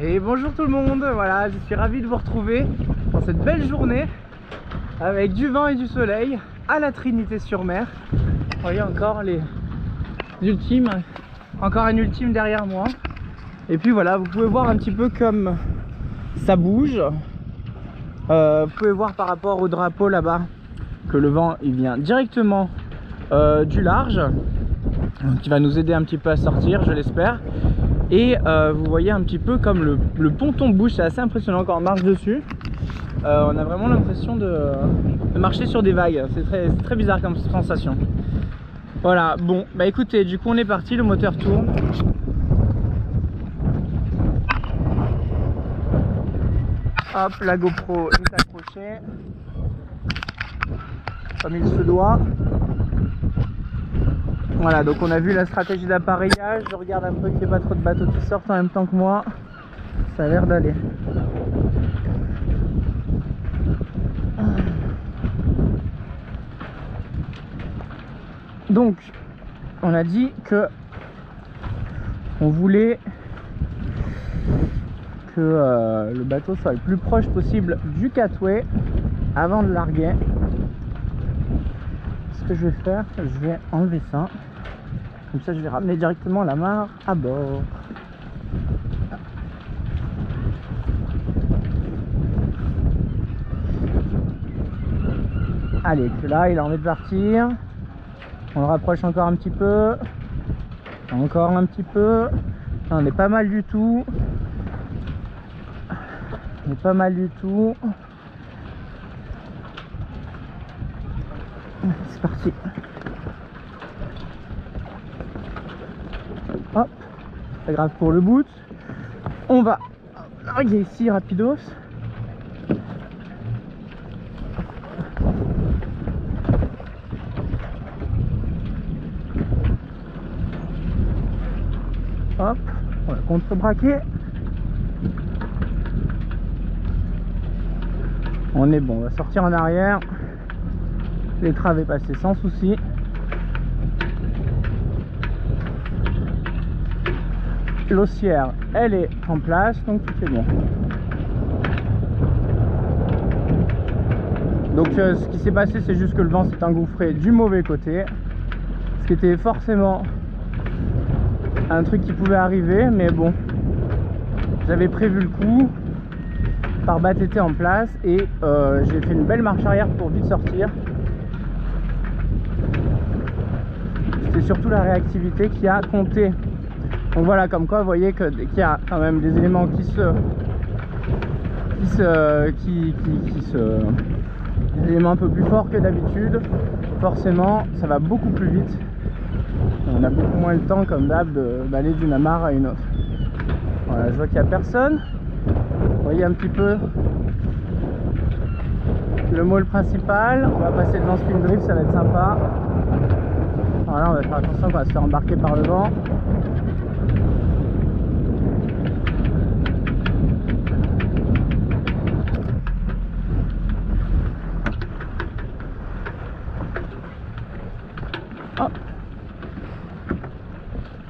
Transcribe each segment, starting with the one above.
Et bonjour tout le monde, voilà, je suis ravi de vous retrouver dans cette belle journée avec du vent et du soleil à la Trinité-sur-Mer. Vous voyez encore les ultimes, encore un ultime derrière moi. Et puis voilà, vous pouvez voir un petit peu comme ça bouge. Vous pouvez voir par rapport au drapeau là-bas que le vent il vient directement du large, qui va nous aider un petit peu à sortir, je l'espère. Et vous voyez un petit peu comme le ponton bouge, c'est assez impressionnant quand on marche dessus. On a vraiment l'impression de marcher sur des vagues, c'est très bizarre comme sensation. Voilà, bon, bah écoutez, du coup on est parti, le moteur tourne. Hop, la GoPro est accrochée comme il se doit. Voilà, donc on a vu la stratégie d'appareillage. Je regarde un peu qu'il n'y ait pas trop de bateaux qui sortent en même temps que moi. Ça a l'air d'aller. Donc, on a dit que on voulait que le bateau soit le plus proche possible du catway avant de larguer. Ce que je vais faire, je vais enlever ça. Comme ça, je vais ramener directement la mare à bord. Allez, là, il a envie de partir. On le rapproche encore un petit peu. Encore un petit peu. On est pas mal du tout. On est pas mal du tout. C'est parti. Hop, pas grave pour le boot. On va larguer ici rapidos. Hop, on va contre-braquer. On est bon, on va sortir en arrière. L'étrave est passée sans souci. L'haussière, elle est en place, donc tout est bon. Donc ce qui s'est passé, c'est juste que le vent s'est engouffré du mauvais côté. Ce qui était forcément un truc qui pouvait arriver, mais bon, j'avais prévu le coup. Pare-batte était en place et j'ai fait une belle marche arrière pour vite sortir. C'est surtout la réactivité qui a compté. Donc voilà, comme quoi vous voyez qu'il y a quand même des éléments des éléments un peu plus forts que d'habitude. Forcément, ça va beaucoup plus vite. On a beaucoup moins le temps, comme d'hab, d'aller d'une amarre à une autre. Voilà, je vois qu'il n'y a personne. Vous voyez un petit peu le môle principal. On va passer devant Spin Drift, ça va être sympa. Voilà, on va faire attention qu'on va se faire embarquer par le vent. Hop.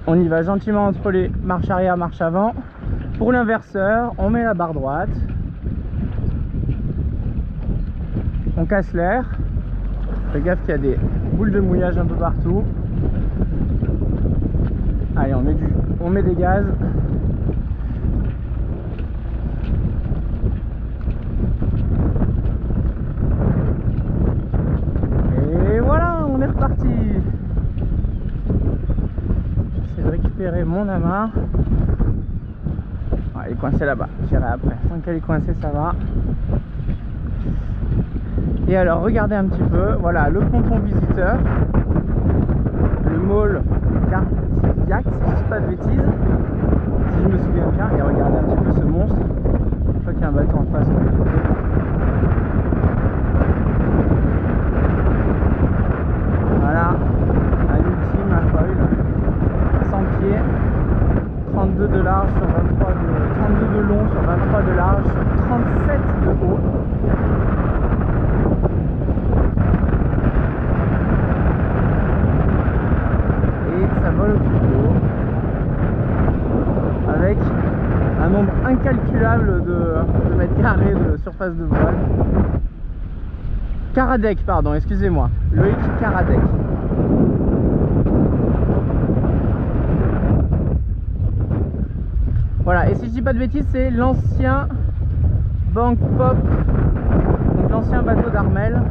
On y va gentiment entre les marches arrière, marche avant. Pour l'inverseur, on met la barre droite. On casse l'air. Fais gaffe qu'il y a des boules de mouillage un peu partout. Allez, on met des gaz. Et voilà, on est reparti. J'essaie de récupérer mon amarre. Il est coincé là-bas, j'irai après. Tant qu'elle est coincée, ça va. Et alors, regardez un petit peu, voilà le ponton visiteur, le môle Cardiac, si je dis pas de bêtises, si je me souviens bien. Et regardez un petit peu ce monstre. Je crois qu'il y a un bateau en face de l'autre côté. Voilà, un ultime, un foil, 100 pieds. 32 de large sur 23 de 32 de long sur 23 de large sur 37 de haut. Et ça vole au-dessus de l'eau avec un un nombre incalculable de mètres carrés de surface de voile. Caradec, pardon, excusez-moi. Loïc Caradec. Voilà, et si je dis pas de bêtises, c'est l'ancien Bank Pop, donc l'ancien bateau d'Armel.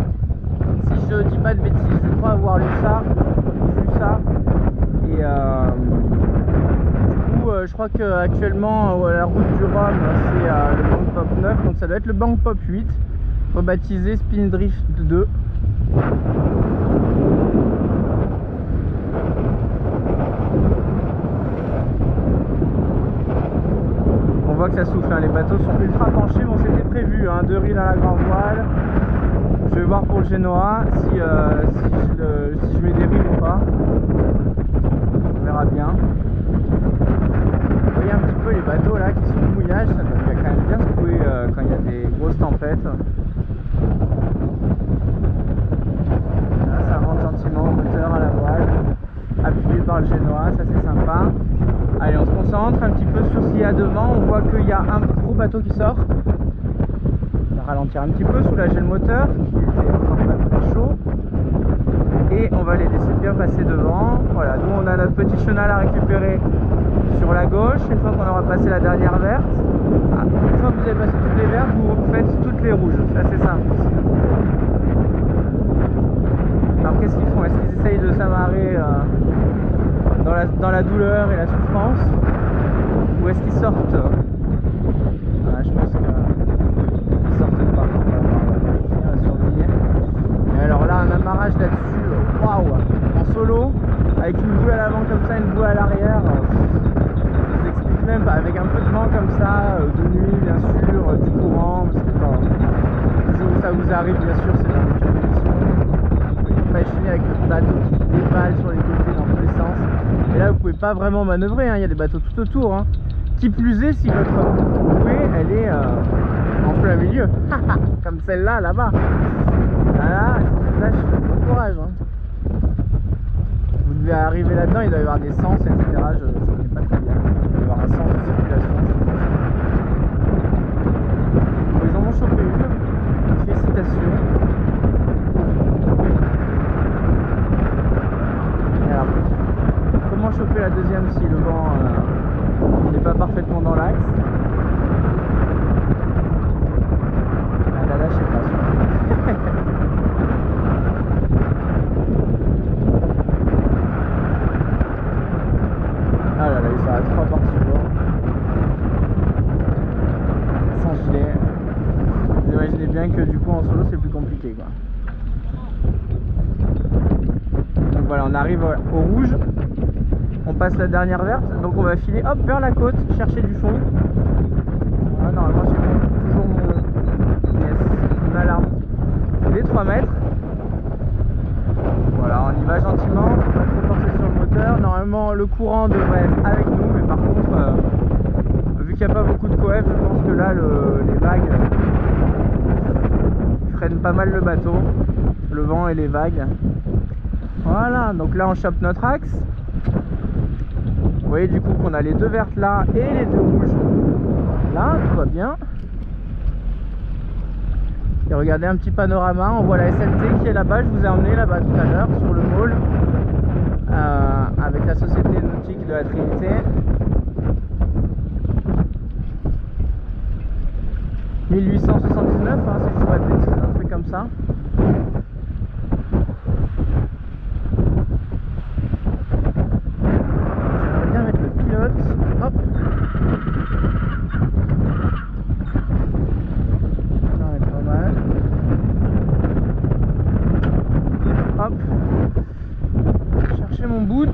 Si je dis pas de bêtises, je crois avoir lu ça. Et du coup, je crois qu'actuellement, la route du Rhum, c'est le Bank Pop 9, donc ça doit être le Bank Pop 8, rebaptisé Spindrift 2. On voit que ça souffle, hein. Les bateaux sont ultra penchés. Bon, c'était prévu, hein, 2 rilles à la grand voile. Je vais voir pour le Genoa si je mets des rilles ou pas. On verra bien. Vous voyez un petit peu les bateaux là qui sont au mouillage, ça doit quand même bien secouer quand il y a des grosses tempêtes. Là, ça rentre gentiment au moteur, à la voile, appuyé par le Genoa, ça c'est sympa. Allez, on se concentre un petit peu sur ce qu'il y a devant. On voit qu'il y a un gros bateau qui sort. On va ralentir un petit peu, soulager le moteur, qui était encore pas très chaud. Et on va les laisser bien passer devant. Voilà, nous on a notre petit chenal à récupérer sur la gauche. Une fois qu'on aura passé la dernière verte, une fois que vous avez passé toutes les vertes, vous faites toutes les rouges. C'est assez simple. Alors qu'est-ce qu'ils font? Est-ce qu'ils essayent de s'amarrer dans la douleur et la souffrance, ou est-ce qu'ils sortent? Voilà, je pense qu'ils sortent pas. On va surveiller. Et alors là, un amarrage là-dessus, waouh, en solo, avec une boule à l'avant comme ça, une boule à l'arrière. Je vous explique même pas, avec un peu de vent comme ça, de nuit bien sûr, du courant, parce que quand ça vous arrive bien sûr, c'est dans les pires conditions. Vous pouvez imaginer avec le bateau qui se déballe sur les côtés dans tous les sens. Et là vous pouvez pas vraiment manœuvrer, hein. Il y a des bateaux tout autour, hein. Qui plus est si votre bouée elle est en plein milieu, comme celle-là là-bas. Voilà, là je fais bon courage, hein. Vous devez arriver là-dedans, il doit y avoir des sens, etc. Je ne connais pas très bien. Il doit y avoir un sens de circulation. Ils en ont chopé une. Félicitations. Et alors, comment choper la deuxième si le vent n'est pas parfaitement dans l'axe? Ah là là, je sais pas. Ah là là, ils sont à 3 portes sur bord. Sans gilet. Vous imaginez bien que du coup en solo c'est plus compliqué quoi. Donc voilà, on arrive au rouge. On passe la dernière verte, donc on va filer hop vers la côte, chercher du fond. Voilà, normalement j'ai toujours mon alarme des 3 mètres. Voilà, on y va gentiment, pas trop forcer sur le moteur. Normalement le courant devrait être avec nous, mais par contre, vu qu'il n'y a pas beaucoup de coef, je pense que là les vagues freinent pas mal le bateau, le vent et les vagues. Voilà, donc là on chope notre axe. Vous voyez du coup qu'on a les 2 vertes là et les 2 rouges là, tout va bien. Et regardez un petit panorama, on voit la SLT qui est là-bas, je vous ai emmené là-bas tout à l'heure sur le môle avec la société nautique de la Trinité. 1879, hein, si je ne dis pas de bêtises, un truc comme ça. J'aimerais bien mettre le pilote, hop. Hop, chercher mon boot.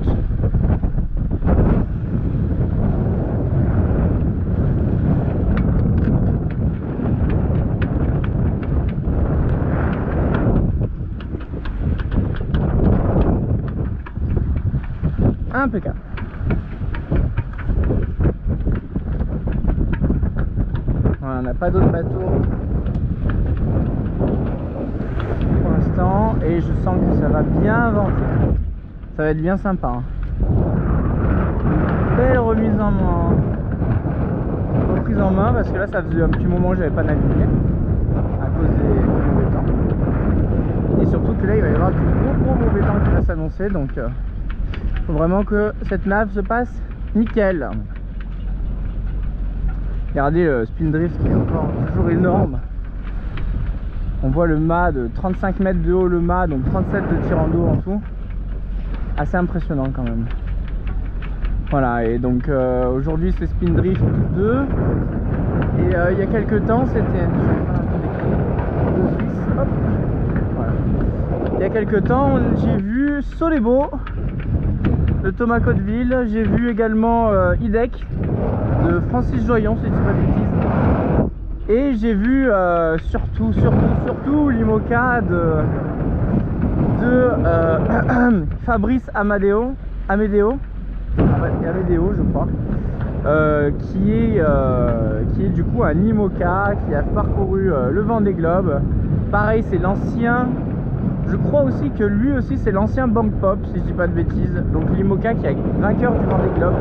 Impeccable. Voilà, on n'a pas d'autres bateaux pour l'instant et je sens que ça va bien venter. Ça va être bien sympa, hein. Belle remise en main. prise en main parce que là ça faisait un petit moment que j'avais pas navigué à cause du mauvais temps. Et surtout que là il va y avoir du gros mauvais temps qui va s'annoncer, donc faut vraiment que cette nave se passe nickel. Regardez le spin drift qui est encore toujours énorme. On voit le mât de 35 mètres de haut, le mât, donc 37 de tirant d'eau en tout. Assez impressionnant quand même. Voilà, et donc aujourd'hui c'est Spin Drift 2. Et il y a quelques temps c'était... Voilà. Il y a quelques temps j'ai vu Solébo de Thomas Cotteville. J'ai vu également IDEC de Francis Joyon, si je dis pas de bêtises. Et j'ai vu surtout l'IMOCA de Fabrice Amédéo, je crois, qui est du coup un IMOCA qui a parcouru le Vendée Globe. Pareil, c'est l'ancien, je crois aussi que lui aussi c'est l'ancien Bank Pop, si je dis pas de bêtises. Donc l'IMOCA qui est vainqueur du Vendée Globe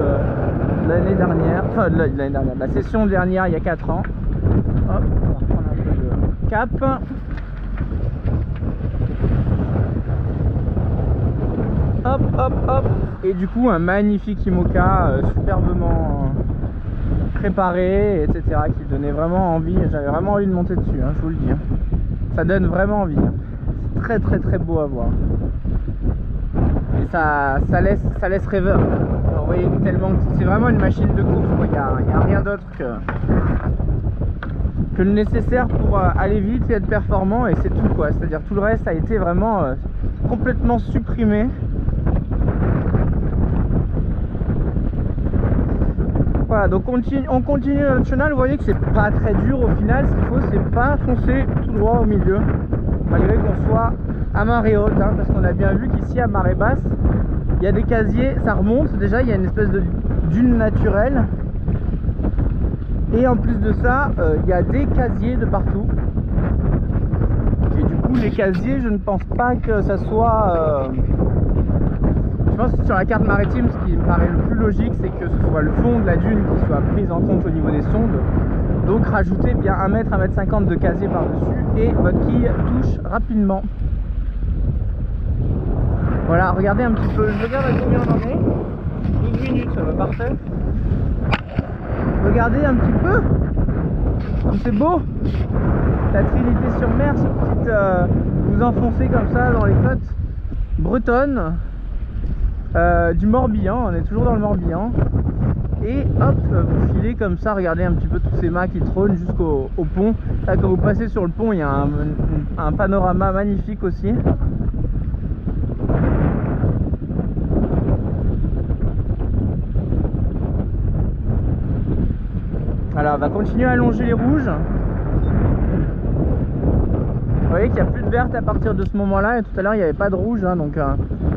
l'année dernière, enfin l'année dernière, la session dernière il y a 4 ans. Hop, on va reprendre un peu de cap. Hop, hop, hop. Et du coup, un magnifique IMOCA superbement préparé, etc. qui donnait vraiment envie. J'avais vraiment envie de monter dessus, hein, je vous le dis. Ça donne vraiment envie. C'est très beau à voir. Et ça laisse rêveur. Alors, vous voyez tellement que c'est vraiment une machine de course. Il n'y a rien d'autre que le nécessaire pour aller vite et être performant, et c'est tout quoi. C'est-à-dire tout le reste a été vraiment complètement supprimé. Voilà, donc on continue notre chenal. Vous voyez que c'est pas très dur au final. Ce qu'il faut, c'est pas foncer tout droit au milieu, malgré qu'on soit à marée haute, hein, parce qu'on a bien vu qu'ici à marée basse il y a des casiers, ça remonte déjà, il y a une espèce de dune naturelle. Et en plus de ça, il y a des casiers de partout. Et du coup, les casiers, je ne pense pas que ça soit... Je pense que sur la carte maritime, ce qui me paraît le plus logique, c'est que ce soit le fond de la dune qui soit prise en compte au niveau des sondes. Donc rajouter bien 1 mètre, 1 mètre 50 de casier par-dessus et votre quille touche rapidement. Voilà, regardez un petit peu. Je regarde à combien on en est. 12 minutes, ça va parfait. Regardez un petit peu comme c'est beau, la Trinité-sur-Mer, vous enfoncez comme ça dans les côtes bretonnes du Morbihan. On est toujours dans le Morbihan et hop, vous filez comme ça. Regardez un petit peu tous ces mâts qui trônent jusqu'au pont. Là, quand vous passez sur le pont, il y a un panorama magnifique aussi. Alors on va continuer à allonger les rouges. Vous voyez qu'il n'y a plus de verte à partir de ce moment là, et tout à l'heure il n'y avait pas de rouge, hein, donc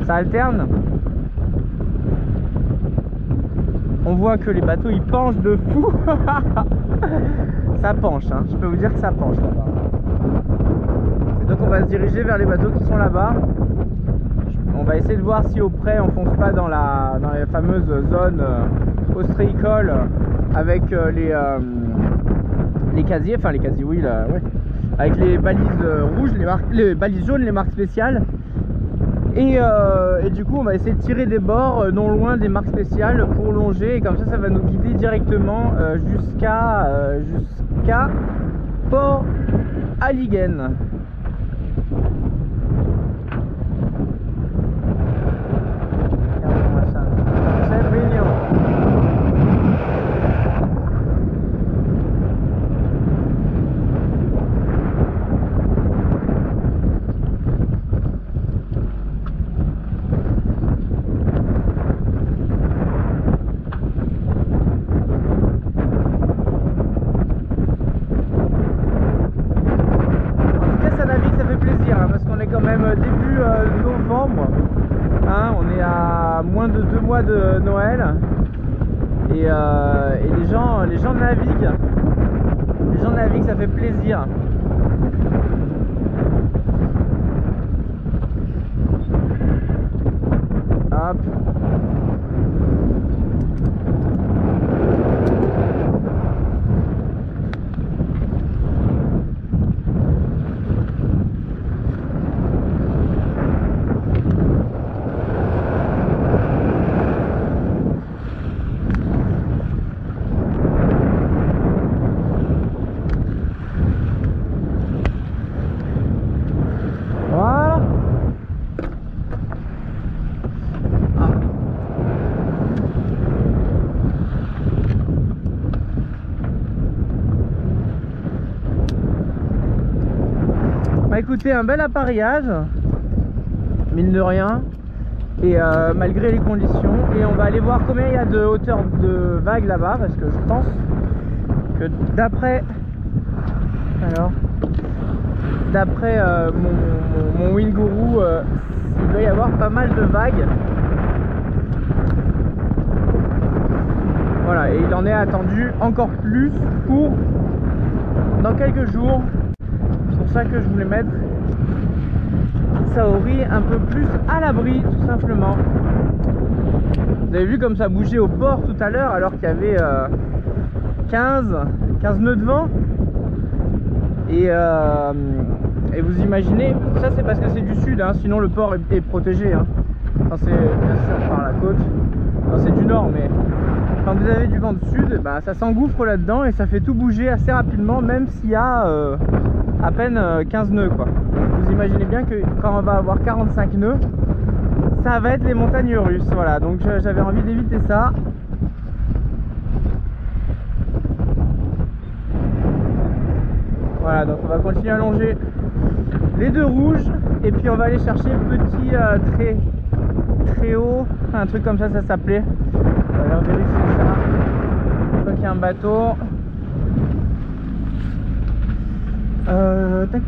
ça alterne. On voit que les bateaux ils penchent de fou. Ça penche, hein. Je peux vous dire que ça penche là-bas. Et donc on va se diriger vers les bateaux qui sont là-bas. On va essayer de voir si au près on fonce pas dans les fameuses zones ostréicoles avec les casiers, enfin les casiers, oui, là, ouais, avec les balises rouges, les balises jaunes, les marques spéciales. Et du coup on va essayer de tirer des bords non loin des marques spéciales pour longer, et comme ça va nous guider directement jusqu'à Port Alliguen. C'est mignon. De Noël et les gens naviguent. Les gens naviguent, ça fait plaisir. Hop. Bah écoutez, un bel appareillage, mine de rien, et malgré les conditions. Et on va aller voir combien il y a de hauteur de vague là-bas, parce que je pense que d'après mon Winguru, il doit y avoir pas mal de vagues. Voilà, et il en est attendu encore plus pour dans quelques jours. C'est pour ça que je voulais mettre Saori un peu plus à l'abri, tout simplement. Vous avez vu comme ça bougeait au port tout à l'heure, alors qu'il y avait 15 nœuds de vent. Et vous imaginez, ça c'est parce que c'est du sud, hein, sinon le port est protégé. Hein. Enfin, c'est bien sûr par la côte, enfin, c'est du nord, mais quand vous avez du vent de sud, bah, ça s'engouffre là-dedans et ça fait tout bouger assez rapidement, même s'il y a à peine 15 nœuds, quoi. Vous imaginez bien que quand on va avoir 45 nœuds, ça va être les montagnes russes. Voilà, donc j'avais envie d'éviter ça. Voilà, donc on va continuer à longer les deux rouges et puis on va aller chercher le petit très haut, un truc comme ça s'appelait. On va vérifier ça. Je crois qu'il y a un bateau. Tac.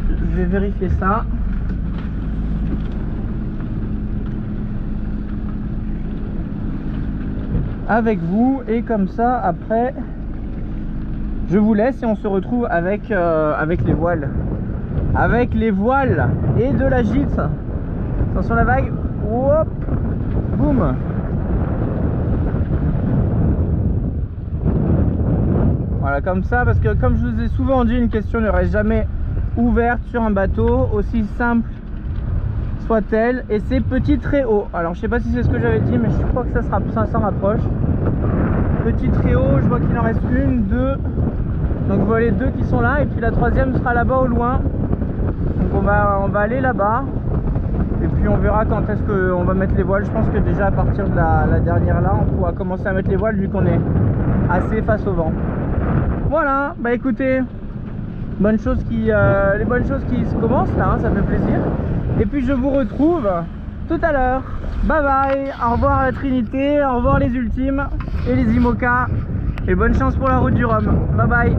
Je vais vérifier ça. Avec vous, et comme ça après je vous laisse et on se retrouve avec les voiles. Avec les voiles et de la gîte. Attention la vague. Hop. Boum. Voilà, comme ça, parce que comme je vous ai souvent dit, une question ne reste jamais ouverte sur un bateau, aussi simple soit-elle, et c'est petit très haut. Alors je sais pas si c'est ce que j'avais dit, mais je crois que ça s'en rapproche. Petit très haut, je vois qu'il en reste une, deux. Donc vous voyez les deux qui sont là, et puis la troisième sera là-bas au loin. Donc on va aller là-bas, et puis on verra quand est-ce qu'on va mettre les voiles. Je pense que déjà à partir de la dernière là, on pourra commencer à mettre les voiles vu qu'on est assez face au vent. Voilà, bah écoutez, les bonnes choses qui se commencent là, hein, ça fait plaisir. Et puis je vous retrouve tout à l'heure. Bye bye, au revoir la Trinité, au revoir les ultimes et les IMOCA. Et bonne chance pour la route du Rhum. Bye bye.